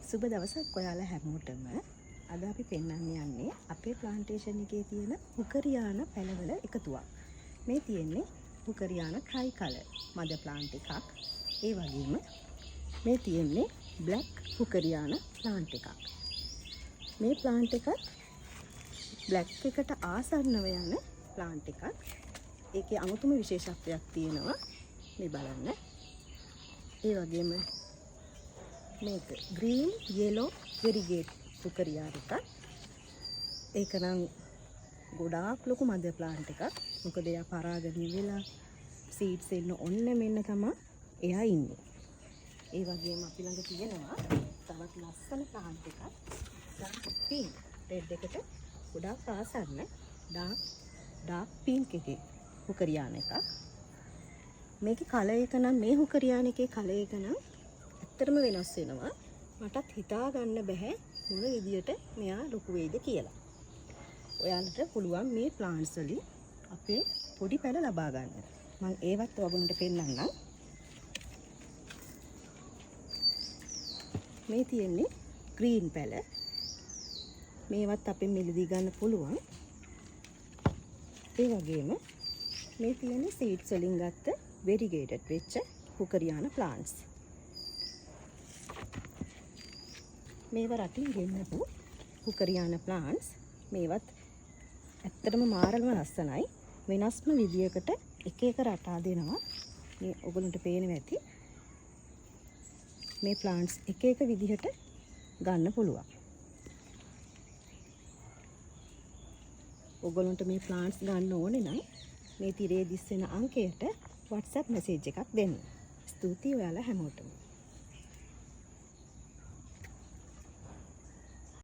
සුබ දවසක් ඔයාලා හැමෝටම. අද අපි පෙන්වන්න යන්නේ අපේ ප්ලාන්ටේෂන් එකේ තියෙන හුකරියානා පැලවල එකතුවක්. මේ තියෙන්නේ හුකරියානා ට්‍රයිකලර් මද ප්ලාන්ට් එකක්. ඒ වගේම මේ තියෙන්නේ බ්ලැක් හුකරියානා ප්ලාන්ට් එකක්. මේ ප්ලාන්ට් එක බ්ලැක් එකට ආසන්නව යන ප්ලාන්ට් එකක්. ඒකේ අමුතුම විශේෂත්වයක් තියෙනවා. මේ බලන්න. ඒ වගේම මේක green yellow variegated හුකරියා එකක්. ඒක නම් ගොඩාක් ලොකු මද ප්ලාන්ට් එකක්. මොකද එයා පරාගණය වෙලා සීඩ්ස් එන්න ඔන්න මෙන්න තමයි එයා ඉන්නේ. ඒ වගේම අපි ළඟ තියෙනවා තවත් ලස්සන ප්ලාන්ට් එකක්. pink red එකට ගොඩාක් ආසන්න dark pink එකේ හුකරියාන එකක්. මේකේ කලර් එක නම් මේ හුකරියාන එකේ කලර් එක නම් ඇත්තටම වෙනස් වෙනවා. මටත් හිතා ගන්න බෑ මොන විදියට මෙයා ලොකු වෙයිද කියලා. ඔයාලට පුළුවන් මේ ප්ලාන්ට්ස් වලින් අපේ පොඩි පැල ලබා ගන්න. මම ඒවත් ඔයගොල්ලන්ට පෙන්නන්නම්. මේ තියෙන්නේ ග්‍රීන් පැල. මේවත් අපෙන් මිලදී ගන්න පුළුවන්. ඒ වගේම මේ තියෙන්නේ සීඩ්ස් වලින් ගත්ත variegated වෙච්ච හුකරියානා plants. මේව රටින් ගෙන්නපු හුකරියානා plants. මේවත් ඇත්තටම මාරම ලස්සනයි. වෙනස්ම විදියකට එක එක රටා දෙනවා. මේ ඔයගොල්ලන්ට පේනවා ඇති. මේ plants එක එක විදිහට ගන්න පුළුවන්. ඔයගොල්ලන්ට මේ plants ගන්න ඕනේ නම් මේ තිරේ දිස් වෙන අංකයට WhatsApp message එකක් දෙන්න. ස්තුතියි ඔයාලා හැමෝටම.